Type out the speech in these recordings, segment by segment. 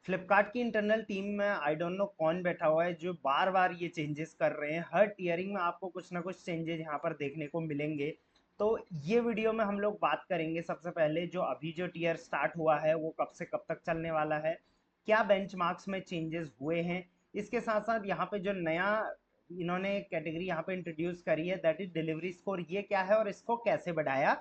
फ्लिपकार्ट की internal team में I don't know कौन बैठा हुआ है जो बार बार ये चेंजेस कर रहे हैं। हर टीयरिंग में आपको कुछ ना कुछ चेंजेस यहाँ पर देखने को मिलेंगे। तो ये वीडियो में हम लोग बात करेंगे सबसे पहले जो अभी जो टीयर स्टार्ट हुआ है वो कब से कब तक चलने वाला है, क्या बेंचमार्क्स में चेंजेस हुए हैं। इसके साथ साथ यहाँ पे जो नया इन्होंने कैटेगरी यहाँ पे इंट्रोड्यूस करी है दैट इज डिलीवरी स्कोर, ये क्या है और इसको कैसे बढ़ाया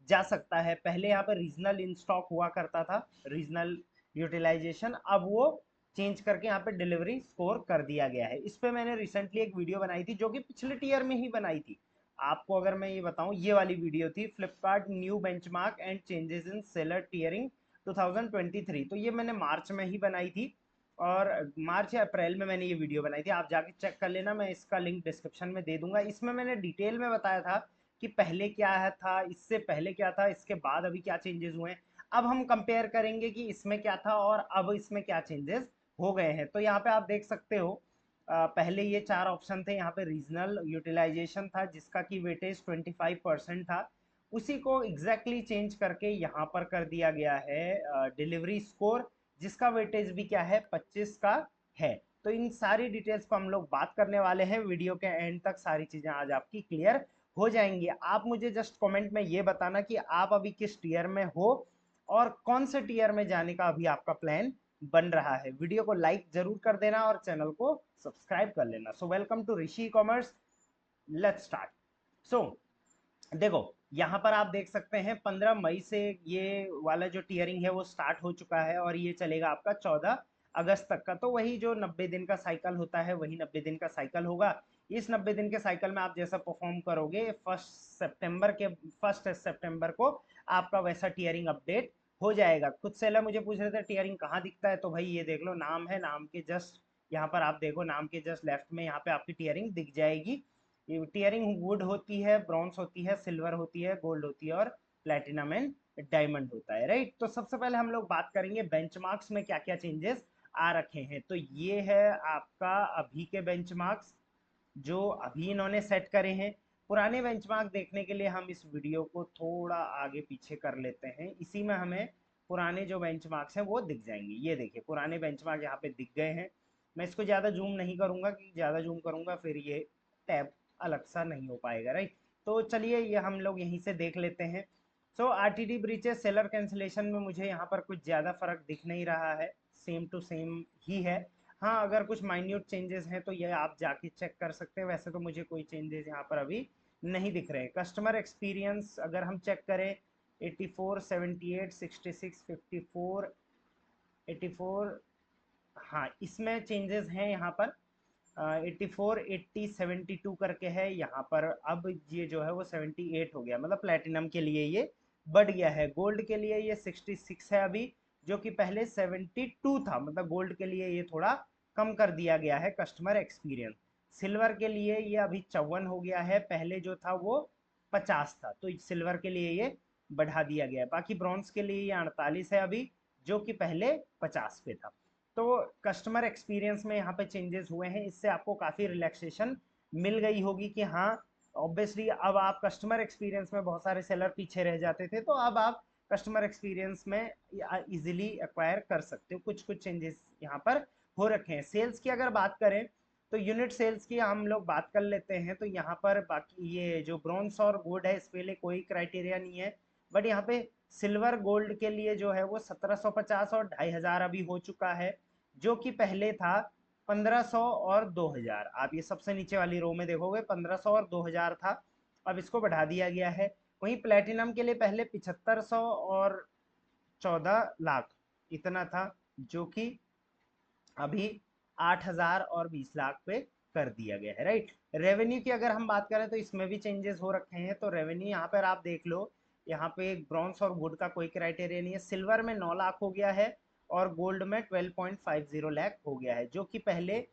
जा सकता है। पहले यहाँ पे रीजनल इन स्टॉक हुआ करता था, रीजनल यूटिलाइजेशन, अब वो चेंज करके यहाँ पे डिलीवरी स्कोर कर दिया गया है। इस पे मैंने रिसेंटली एक वीडियो बनाई थी जो कि पिछले टीयर में ही बनाई थी। आपको अगर मैं ये बताऊं, ये वाली वीडियो थी Flipkart new benchmark and changes in seller tearing 2023। तो ये मैंने मार्च में ही बनाई थी और मार्च या अप्रैल में मैंने ये वीडियो बनाई थी। आप जाके चेक कर लेना, मैं इसका लिंक डिस्क्रिप्शन में दे दूंगा। इसमें मैंने डिटेल में बताया था कि पहले क्या है था, इससे पहले क्या था, इसके बाद अभी क्या चेंजेस हुए हैं। अब हम कंपेयर करेंगे कि इसमें क्या था और अब इसमें क्या चेंजेस हो गए हैं। तो यहाँ पे आप देख सकते हो, पहले ये चार ऑप्शन थे। यहाँ पे रीजनल यूटिलाइजेशन था जिसका की वेटेज 25% था, उसी को एग्जैक्टली चेंज करके यहाँ पर कर दिया गया है डिलीवरी स्कोर, जिसका वेटेज भी क्या है 25 का है। तो इन सारी डिटेल्स को हम लोग बात करने वाले हैं। वीडियो के एंड तक सारी चीजें आज आपकी क्लियर हो जाएंगी। आप मुझे जस्ट कमेंट में ये बताना कि आप अभी किस टीयर में हो और कौन से टीयर में जाने का अभी आपका प्लान बन रहा है। वीडियो को लाइक जरूर कर देना और चैनल को सब्सक्राइब कर लेना। So welcome to Rishi commerce, let's start. So देखो, यहाँ पर आप देख सकते हैं 15 मई से ये वाला जो टीयरिंग है वो स्टार्ट हो चुका है और ये चलेगा आपका 14 अगस्त तक का। तो वही जो 90 दिन का साइकिल होता है वही 90 दिन का साइकिल होगा। इस 90 दिन के साइकिल में आप जैसा परफॉर्म करोगे, फर्स्ट सितंबर को आपका वैसा टीयरिंग अपडेट हो जाएगा। कुछ सेलर मुझे पूछ रहे थे टीयरिंग कहाँ दिखता है, तो भाई ये देख लो, नाम है, नाम के जस्ट यहाँ पर आप देखो, नाम के जस्ट लेफ्ट में यहाँ पे आपकी टीयरिंग दिख जाएगी। टीयरिंग वुड होती है, ब्रॉन्ज होती है, सिल्वर होती है, गोल्ड होती है और प्लेटिनम एंड डायमंड होता है, राइट। तो सबसे पहले हम लोग बात करेंगे बेंचमार्क्स में क्या क्या चेंजेस आ रखे हैं। तो ये है आपका अभी के बेंचमार्क्स जो अभी इन्होंने सेट करे हैं। पुराने बेंचमार्क देखने के लिए हम इस वीडियो को थोड़ा आगे पीछे कर लेते हैं, इसी में हमें पुराने जो बेंचमार्क्स हैं वो दिख जाएंगे। ये देखिए पुराने बेंचमार्क यहाँ पे दिख गए हैं। मैं इसको ज़्यादा जूम नहीं करूँगा कि ज़्यादा जूम करूँगा फिर ये टैब अलग सा नहीं हो पाएगा, राइट। तो चलिए ये हम लोग यहीं से देख लेते हैं। सो आरटीडी ब्रीचेस सेलर कैंसिलेशन में मुझे यहाँ पर कुछ ज़्यादा फर्क दिख नहीं रहा है, सेम टू सेम ही है। हाँ, अगर कुछ माइन्यूट चेंजेस हैं तो ये आप जाके चेक कर सकते हैं। वैसे तो मुझे कोई चेंजेस यहाँ पर अभी नहीं दिख रहे हैं। कस्टमर एक्सपीरियंस अगर हम चेक करें, 84, 78, 66, 54, 84, हाँ इसमें चेंजेस हैं यहाँ पर। 84, 80, 72 करके है यहाँ पर। अब ये जो है वो 78 हो गया, मतलब प्लेटिनम के लिए ये बढ़ गया है। गोल्ड के लिए ये 66 है अभी, जो कि पहले 72 था, मतलब गोल्ड के लिए ये थोड़ा कम कर दिया गया है कस्टमर एक्सपीरियंस। सिल्वर के लिए ये अभी 54 हो गया है, पहले जो था वो 50 था, तो सिल्वर के लिए ये बढ़ा दिया गया है। बाकी ब्रॉन्ज के लिए ये 48 है अभी, जो कि पहले 50 पे था। तो कस्टमर एक्सपीरियंस में यहाँ पे चेंजेस हुए हैं, इससे आपको काफ़ी रिलैक्सेशन मिल गई होगी कि हाँ ऑब्वियसली अब आप कस्टमर एक्सपीरियंस में बहुत सारे सेलर पीछे रह जाते थे, तो अब आप कस्टमर एक्सपीरियंस में इजीली एक्वायर कर सकते हो। कुछ कुछ चेंजेस यहाँ पर हो रखे हैं। सेल्स की अगर बात करें तो यूनिट सेल्स की हम लोग बात कर लेते हैं। तो यहाँ पर बाकी ये जो ब्रॉन्ज और गोल्ड है इसके लिए कोई क्राइटेरिया नहीं है, बट यहाँ पे सिल्वर गोल्ड के लिए जो है वो 1750 और 2500 अभी हो चुका है, जो कि पहले था 1500 और 2000। आप ये सबसे नीचे वाली रो में देखोगे 1500 और 2000 था, अब इसको बढ़ा दिया गया है। वहीं प्लेटिनम के लिए पहले 7500 और 14 लाख इतना था, जो कि अभी 8000 और 20 लाख पे कर दिया गया है, राइट। रेवेन्यू की अगर हम बात करें तो इसमें भी चेंजेस हो रखे हैं। तो रेवेन्यू यहाँ पर आप देख लो, यहाँ पे ब्रॉन्ज और वुड का कोई क्राइटेरिया नहीं है। सिल्वर में 9 लाख हो गया है और गोल्ड में 12.50 लाख हो गया है, जो कि पहले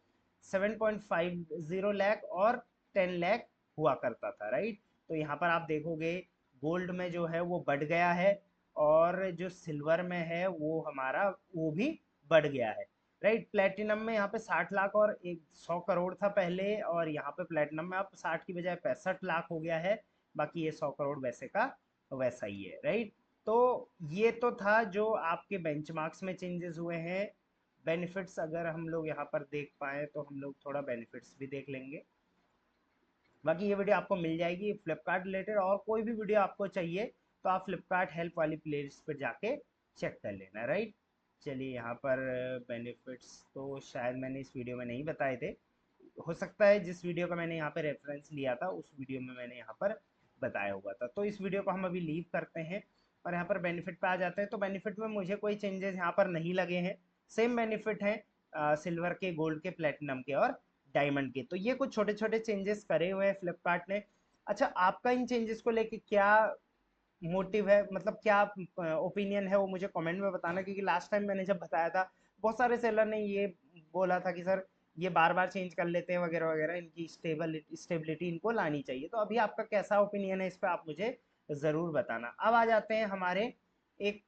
7.50 लाख और 10 लाख हुआ करता था, राइट। तो यहाँ पर आप देखोगे गोल्ड में जो है वो बढ़ गया है और जो सिल्वर में है वो हमारा वो भी बढ़ गया है, राइट। प्लेटिनम में यहाँ पे 60 लाख और 100 करोड़ था पहले, और यहाँ पे प्लेटिनम में अब 60 की बजाय 65 लाख हो गया है। बाकी ये 100 करोड़ वैसे का वैसा ही है, राइट। तो ये तो था जो आपके बेंचमार्क्स में चेंजेस हुए हैं बेनिफिट्स अगर हम लोग यहाँ पर देख पाए तो हम लोग थोड़ा बेनिफिट्स भी देख लेंगे। बाकी ये वीडियो आपको मिल जाएगी फ्लिपकार्ट रिलेटेड, और कोई भी वीडियो आपको चाहिए तो आप फ्लिपकार्ट हेल्प वाली प्लेलिस्ट पर जाके चेक कर लेना, राइट। चलिए यहाँ पर बेनिफिट्स तो शायद मैंने इस वीडियो में नहीं बताए थे, हो सकता है जिस वीडियो का मैंने यहाँ पे रेफरेंस लिया था उस वीडियो में मैंने यहाँ पर बताया हुआ था। तो इस वीडियो को हम अभी लीव करते हैं और यहाँ पर बेनिफिट पे आ जाते हैं। तो बेनिफिट में मुझे कोई चेंजेस यहाँ पर नहीं लगे हैं, सेम बेनिफिट हैं सिल्वर के, गोल्ड के, प्लेटिनम के और डायमंड के। तो ये कुछ छोटे छोटे चेंजेस करे हुए हैं फ्लिपकार्ट ने। अच्छा, आपका इन चेंजेस को लेके क्या मोटिव है, मतलब क्या ओपिनियन है, वो मुझे कमेंट में बताना। क्योंकि लास्ट टाइम मैंने जब बताया था बहुत सारे सेलर ने ये बोला था कि सर ये बार बार चेंज कर लेते हैं वगैरह वगैरह, इनकी स्टेबिलिटी इनको लानी चाहिए। तो अभी आपका कैसा ओपिनियन है इस पर आप मुझे ज़रूर बताना। अब आ जाते हैं हमारे एक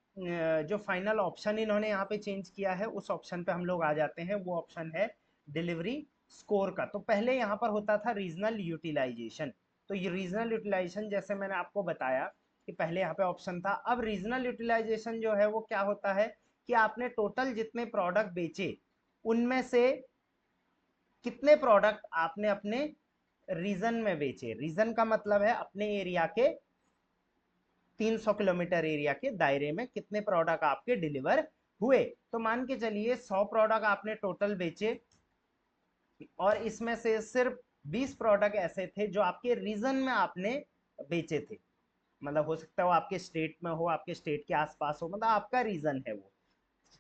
जो फाइनल ऑप्शन इन्होंने यहाँ पे चेंज किया है, उस ऑप्शन पे हम लोग आ जाते हैं। वो ऑप्शन है डिलीवरी स्कोर का। तो पहले यहाँ पर होता था रीजनल यूटिलाइजेशन। तो ये रीजनल यूटिलाइजेशन जैसे मैंने आपको बताया कि पहले यहाँ पे ऑप्शन था, अब रीजनल यूटिलाइजेशन जो है वो क्या होता है कि आपने टोटल जितने प्रोडक्ट बेचे उनमें से कितने प्रोडक्ट आपने अपने रीजन में बेचे। रीजन का मतलब है अपने एरिया के 300 किलोमीटर एरिया के दायरे में कितने प्रोडक्ट आपके डिलीवर हुए। तो मान के चलिए 100 प्रोडक्ट आपने टोटल बेचे और इसमें से सिर्फ 20 प्रोडक्ट ऐसे थे जो आपके रीजन में आपने बेचे थे। मतलब हो सकता है वो आपके स्टेट में हो, आपके स्टेट के आसपास हो, मतलब आपका रीजन है वो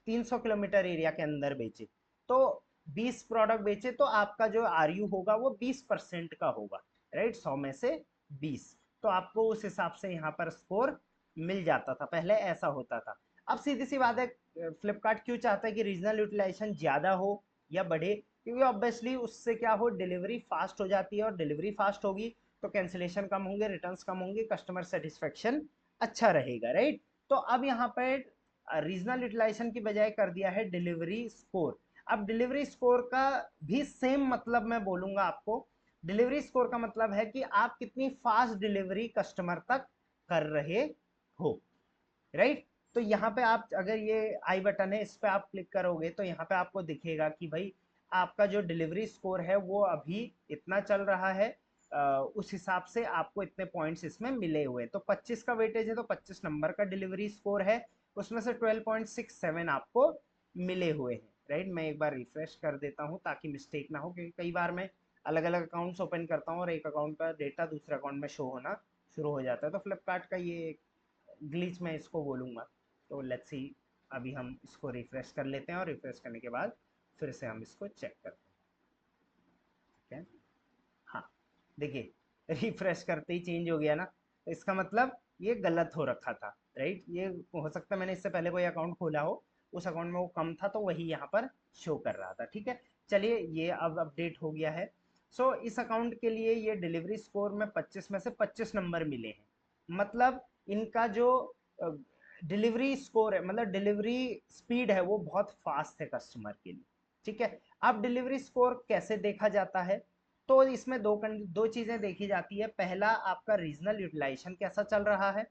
300 किलोमीटर एरिया के अंदर बेचे। तो 20 प्रोडक्ट बेचे तो आपका जो आरयू होगा वो 20% का होगा, राइट। 100 में से 20, तो आपको उस हिसाब से यहाँ पर स्कोर मिल जाता था, पहले ऐसा होता था। अब सीधी सी बात है, फ्लिपकार्ट क्यों चाहता है कि रीजनल यूटिलाइजेशन ज़्यादा हो या बढ़े? क्योंकि ऑब्वियसली उससे क्या हो, डिलीवरी फास्ट हो जाती है, और डिलीवरी फास्ट होगी तो कैंसिलेशन कम होंगे, रिटर्न्स कम होंगे, कस्टमर सेटिस्फेक्शन अच्छा रहेगा, राइट। तो अब यहाँ पर रीजनल यूटिलाइजेशन की बजाय कर दिया है डिलीवरी स्कोर। अब डिलीवरी स्कोर का भी सेम मतलब मैं बोलूंगा आपको। डिलीवरी स्कोर का मतलब है कि आप कितनी फास्ट डिलीवरी कस्टमर तक कर रहे हो, राइट। तो यहाँ पे आप अगर ये आई बटन है इस पे आप क्लिक करोगे तो यहाँ पे आपको दिखेगा कि भाई आपका जो डिलीवरी स्कोर है वो अभी इतना चल रहा है, उस हिसाब से आपको इतने पॉइंट्स इसमें मिले हुए हैं। तो 25 का वेटेज है तो 25 नंबर का डिलीवरी स्कोर है, उसमें से 12.67 आपको मिले हुए हैं, राइट। मैं एक बार रिफ्रेश कर देता हूँ ताकि मिस्टेक ना हो, क्योंकि कई बार मैं अलग अलग अकाउंट्स ओपन करता हूँ और एक अकाउंट का डेटा दूसरे अकाउंट में शो होना शुरू हो जाता है। तो फ्लिपकार्ट का ये ग्लिच मैं इसको बोलूँगा। तो लेट्स सी, अभी हम इसको रिफ्रेश कर लेते हैं और रिफ्रेश करने के बाद फिर से हम इसको चेक करते हैं, ठीक है। हाँ, देखिए रिफ्रेश करते ही चेंज हो गया ना, तो इसका मतलब ये गलत हो रखा था, राइट। ये हो सकता है मैंने इससे पहले कोई अकाउंट खोला हो, उस अकाउंट में वो कम था तो वही यहाँ पर शो कर रहा था, ठीक है। चलिए ये अब अपडेट हो गया है। सो इस अकाउंट के लिए ये डिलीवरी स्कोर में 25 में से 25 नंबर मिले हैं। मतलब इनका जो डिलीवरी स्कोर है, मतलब डिलीवरी स्पीड है, वो बहुत फास्ट है कस्टमर के लिए, ठीक है। अब डिलीवरी स्कोर कैसे देखा जाता है? तो इसमें दो चीजें देखी जाती है। पहला, आपका रीजनल यूटिलाइजेशन कैसा चल रहा है।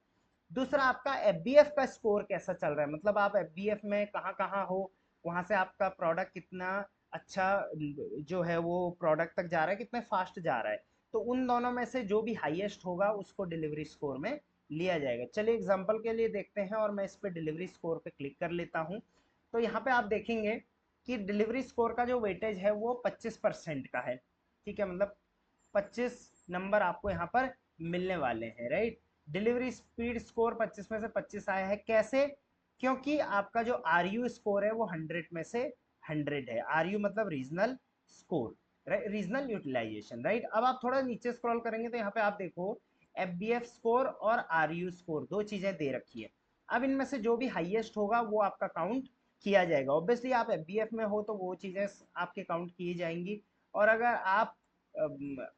दूसरा, आपका एफबीएफ का स्कोर कैसा चल रहा है, मतलब आप एफबीएफ में कहाँ कहाँ हो, वहां से आपका प्रोडक्ट कितना अच्छा जो है वो प्रोडक्ट तक जा रहा है, कितने फास्ट जा रहा है। तो उन दोनों में से जो भी हाईएस्ट होगा उसको डिलीवरी स्कोर में लिया जाएगा। चलिए एग्जांपल के लिए देखते हैं, और मैं इस पे डिलीवरी स्कोर पे क्लिक कर लेता हूँ। तो यहाँ पे आप देखेंगे कि डिलीवरी स्कोर का जो वेटेज है वो 25% का है, ठीक है। मतलब 25 नंबर आपको यहाँ पर मिलने वाले हैं, राइट। डिलीवरी स्पीड स्कोर 25 में से 25 आया है, कैसे? क्योंकि आपका जो आर यू स्कोर है वो 100 में से 100 है। आर यू मतलब regional score, right, regional utilization, right. अब आप थोड़ा नीचे स्क्रॉल करेंगे तो यहाँ पे आप देखो एफ बी एफ स्कोर और आर यू स्कोर, दो चीजें दे रखी है। अब इनमें से जो भी हाईएस्ट होगा वो आपका काउंट किया जाएगा। ऑब्वियसली आप एफ बी एफ में हो तो वो चीजें आपके काउंट की जाएंगी, और अगर आप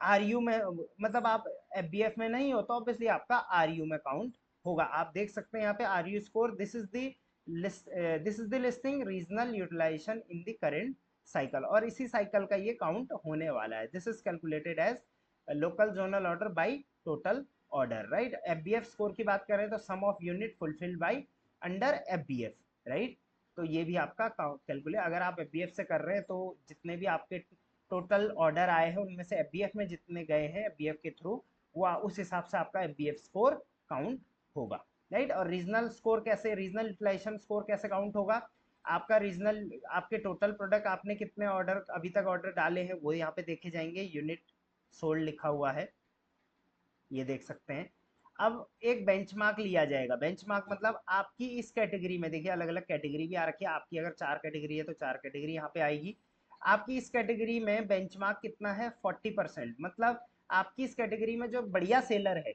आर यू में, मतलब आप एफ बी एफ में नहीं हो तो ऑब्वियसली आपका आर यू में काउंट होगा। आप देख सकते हैं यहाँ पे R U score, this is the listing regional utilization in the current cycle, और इसी साइकिल का ये काउंट होने वाला है। This is calculated as local zonal order by total order, right. F B F score की बात करें तो sum of unit fulfilled by under F B F, right. तो ये भी आपका कैलकुलेट, अगर आप एफबीएफ से कर रहे हैं तो जितने भी आपके टोटल ऑर्डर आए हैं उनमें से एफबीएफ में जितने गए हैं एफबीएफ के थ्रू, वो उस हिसाब से आपका एफबीएफ स्कोर काउंट होगा, राइट। और रीजनल स्कोर कैसे, रीजनल यूटिलाइजेशन स्कोर कैसे काउंट होगा, आपका रीजनल, आपके टोटल प्रोडक्ट आपने कितने ऑर्डर अभी तक ऑर्डर डाले हैं वो यहाँ पे देखे जाएंगे, यूनिट सोल्ड लिखा हुआ है, ये देख सकते हैं। अब एक बेंचमार्क लिया जाएगा, बेंचमार्क मतलब आपकी इस कैटेगरी में, देखिए अलग अलग कैटेगरी भी आ रखी है आपकी, अगर 4 कैटेगरी है तो 4 कैटेगरी यहाँ पे आएगी। आपकी इस कैटेगरी में बेंचमार्क कितना है, 40%, मतलब आपकी इस कैटेगरी में जो बढ़िया सेलर है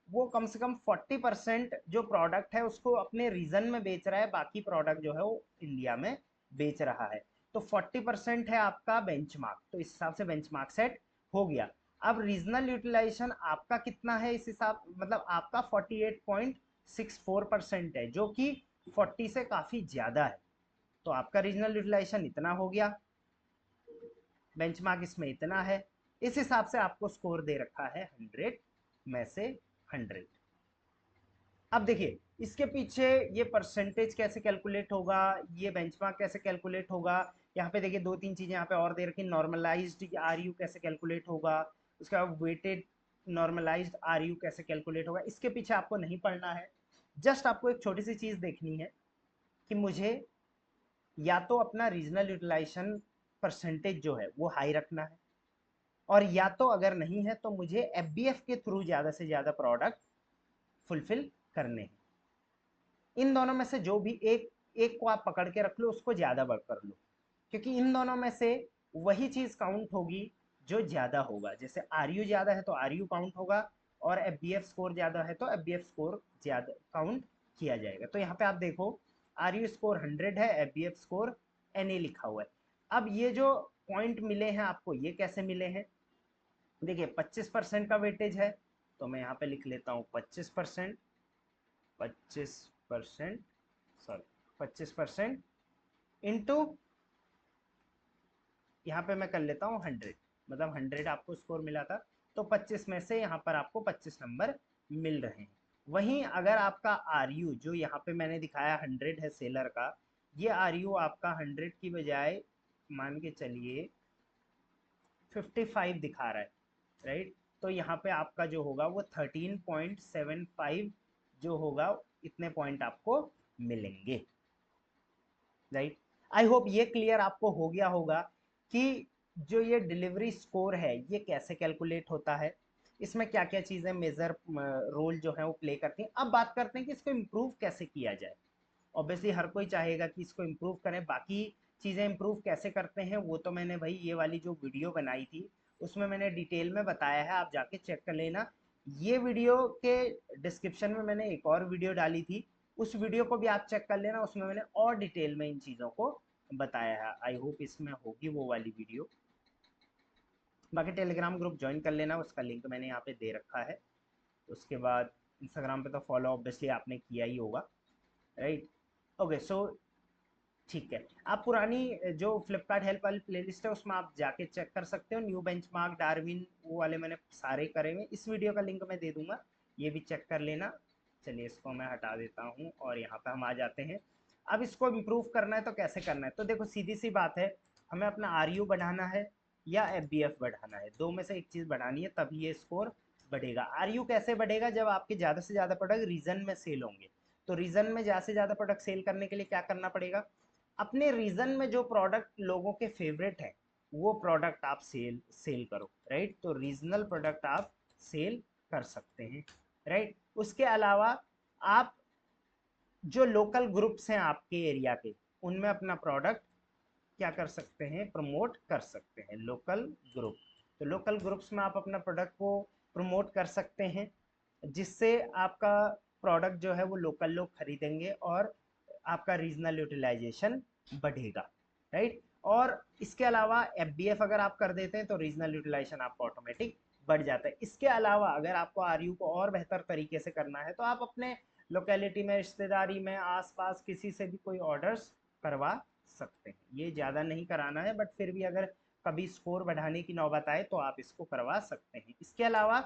वो कम से कम 40% जो प्रोडक्ट है उसको अपने रीजन में बेच रहा है, बाकी प्रोडक्ट जो है वो इंडिया में बेच रहा है। तो 40% है आपका बेंचमार्क, तो इस हिसाब से बेंचमार्क सेट हो गया। अब रीजनल यूटिलाइजेशन आपका कितना है इस हिसाब, मतलब आपका 48.64% है, जो कि 40 से काफी ज्यादा है। तो आपका रीजनल यूटिलाइजेशन इतना हो गया, बेंचमार्क इसमें इतना है, इस हिसाब से आपको स्कोर दे रखा है 100 में से 100। अब देखिए इसके पीछे ये परसेंटेज कैसे कैलकुलेट होगा, ये बेंचमार्क कैसे कैलकुलेट होगा, यहाँ पे देखिए दो तीन चीजें यहाँ पे और दे रखी, नॉर्मलाइज्ड आरयू कैसे कैलकुलेट होगा, उसके बाद वेटेड नॉर्मलाइज्ड आरयू कैसे कैलकुलेट होगा, इसके पीछे आपको नहीं पढ़ना है। जस्ट आपको एक छोटी सी चीज देखनी है कि मुझे या तो अपना रीजनल यूटिलाइजेशन परसेंटेज जो है वो हाई रखना है, और या तो अगर नहीं है तो मुझे एफबीएफ के थ्रू ज्यादा से ज्यादा प्रोडक्ट फुलफिल करने हैं। इन दोनों में से जो भी एक एक को आप पकड़ के रख लो, उसको ज्यादा वर्क कर लो, क्योंकि इन दोनों में से वही चीज काउंट होगी जो ज्यादा होगा। जैसे आर यू ज्यादा है तो आर यू काउंट होगा, और एफ बी एफ स्कोर ज्यादा है तो एफ बी एफ स्कोर ज्यादा काउंट किया जाएगा। तो यहाँ पे आप देखो आर यू स्कोर 100 है, F B F score N A लिखा हुआ है। अब ये जो पॉइंट मिले हैं आपको, ये कैसे मिले हैं, देखिए 25% का वेटेज है, तो मैं यहाँ पे लिख लेता हूँ 25%, 25%, सॉरी 25% इंटू, यहाँ पे मैं कर लेता हूँ 100, मतलब 100 आपको स्कोर मिला था, तो 25 में से यहाँ पर आपको 25 नंबर मिल रहे हैं। वहीं अगर आपका आर यू जो यहाँ पे मैंने दिखाया 100 है सेलर का, ये आर यू आपका 100 की बजाय मान के चलिए 55 दिखा रहा है, राइट। तो यहाँ पे आपका जो होगा वो 13.75 जो होगा, इतने पॉइंट आपको मिलेंगे, राइट। आई होप ये क्लियर आपको हो गया होगा कि जो ये डिलीवरी स्कोर है ये कैसे कैलकुलेट होता है, इसमें क्या क्या चीज़ें मेजर रोल जो है वो प्ले करती हैं। अब बात करते हैं कि इसको इम्प्रूव कैसे किया जाए। ऑब्वियसली हर कोई चाहेगा कि इसको इम्प्रूव करें, बाकी चीज़ें इम्प्रूव कैसे करते हैं वो तो मैंने भाई ये वाली जो वीडियो बनाई थी उसमें मैंने डिटेल में बताया है, आप जाके चेक कर लेना। ये वीडियो के डिस्क्रिप्शन में मैंने एक और वीडियो डाली थी, उस वीडियो को भी आप चेक कर लेना, उसमें मैंने और डिटेल में इन चीज़ों को बताया है। आई होप इसमें होगी वो वाली वीडियो। बाकी टेलीग्राम ग्रुप ज्वाइन कर लेना, उसका लिंक मैंने यहाँ पे दे रखा है। उसके बाद इंस्टाग्राम पे तो फॉलो ऑब्वियसली आपने किया ही होगा, राइट। ओके सो ठीक है, आप पुरानी जो फ्लिपकार्ट हेल्प वाली प्लेलिस्ट है उसमें आप जाके चेक कर सकते हो, न्यू बेंचमार्क, डार्विन, वो वाले मैंने सारे करे हुए, इस वीडियो का लिंक मैं दे दूंगा, ये भी चेक कर लेना। चलिए इसको मैं हटा देता हूँ और यहाँ पे हम आ जाते हैं। अब इसको इम्प्रूव करना है तो कैसे करना है, तो देखो सीधी सी बात है, हमें अपना आर यू बढ़ाना है या एफ बी एफ बढ़ाना है, दो में से एक चीज़ बढ़ानी है तभी ये स्कोर बढ़ेगा। आर यू कैसे बढ़ेगा, जब आपके ज़्यादा से ज़्यादा प्रोडक्ट रीजन में सेल होंगे। तो रीजन में ज़्यादा से ज़्यादा प्रोडक्ट सेल करने के लिए क्या करना पड़ेगा, अपने रीजन में जो प्रोडक्ट लोगों के फेवरेट है वो प्रोडक्ट आप सेल सेल करो, राइट। तो रीजनल प्रोडक्ट आप सेल कर सकते हैं, राइट। उसके अलावा आप जो लोकल ग्रुप्स हैं आपके एरिया के, उनमें अपना प्रोडक्ट क्या कर सकते हैं, प्रमोट कर सकते हैं, लोकल ग्रुप। तो लोकल ग्रुप्स में आप अपना प्रोडक्ट को प्रमोट कर सकते हैं, जिससे आपका प्रोडक्ट जो है वो लोकल लोग खरीदेंगे और आपका रीजनल यूटिलाइजेशन बढ़ेगा, राइट। और इसके अलावा एफ अगर आप कर देते हैं तो रीजनल यूटिलाइजेशन आपका ऑटोमेटिक बढ़ जाता है। इसके अलावा अगर आपको आर यू को और बेहतर तरीके से करना है तो आप अपने लोकेलिटी में, रिश्तेदारी में, आसपास किसी से भी कोई ऑर्डर्स करवा सकते हैं। ये ज़्यादा नहीं कराना है, बट फिर भी अगर कभी स्कोर बढ़ाने की नौबत आए तो आप इसको करवा सकते हैं। इसके अलावा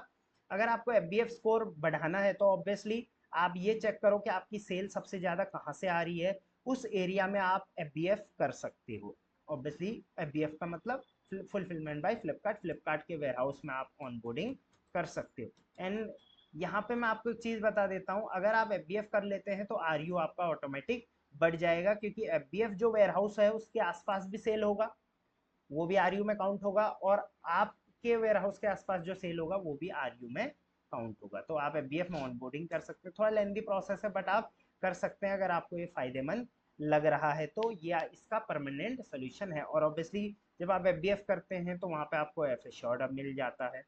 अगर आपको एफ स्कोर बढ़ाना है तो ऑब्वियसली आप ये चेक करो कि आपकी सेल सबसे ज़्यादा कहाँ से आ रही है, उस एरिया में आप FBF कर सकते हो। ऑब्वियसली FBF का मतलब फुलफिलमेंट बाय फ्लिपकार्ट, फ्लिपकार्ट के वेयरहाउस में आप ऑनबोर्डिंग कर सकते हो। एंड यहाँ पे मैं आपको एक चीज़ बता देता हूँ, अगर आप FBF कर लेते हैं तो RU आपका ऑटोमेटिक बढ़ जाएगा, क्योंकि FBF जो वेयरहाउस है उसके आसपास भी सेल होगा, वो भी RU में काउंट होगा, और आपके वेयरहाउस के आसपास जो सेल होगा वो भी RU में काउंट होगा। तो आप FBF में ऑनबोर्डिंग कर सकते हैं, थोड़ा लेंदी प्रोसेस है बट आप कर सकते हैं अगर आपको ये फायदेमंद लग रहा है तो। ये इसका परमानेंट सोल्यूशन है। और ऑब्वियसली जब आप FBF करते हैं तो वहाँ पे आपको एफ एश्योर्ड अब मिल जाता है,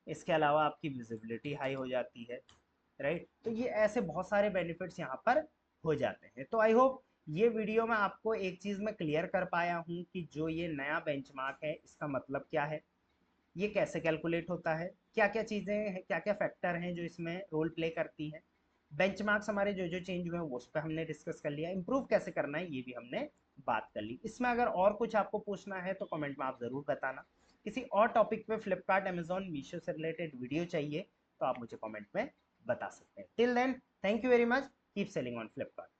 इसके अलावा आपकी विजिबिलिटी हाई हो जाती है, राइट। तो ये ऐसे बहुत सारे बेनिफिट्स यहाँ पर हो जाते हैं। तो आई होप ये वीडियो में आपको एक चीज़ मैं क्लियर कर पाया हूँ कि जो ये नया बेंचमार्क है इसका मतलब क्या है, ये कैसे कैलकुलेट होता है, क्या क्या चीज़ें हैं, क्या क्या फैक्टर हैं जो इसमें रोल प्ले करती हैं। बेंचमार्क्स हमारे जो जो चेंज हुए हैं वो उस पर हमने डिस्कस कर लिया, इंप्रूव कैसे करना है ये भी हमने बात कर ली। इसमें अगर और कुछ आपको पूछना है तो कमेंट में आप ज़रूर बताना। किसी और टॉपिक पे फ्लिपकार्ट, अमेजोन, मीशो से रिलेटेड वीडियो चाहिए तो आप मुझे कमेंट में बता सकते हैं। Till then, thank you very much, keep selling on Flipkart.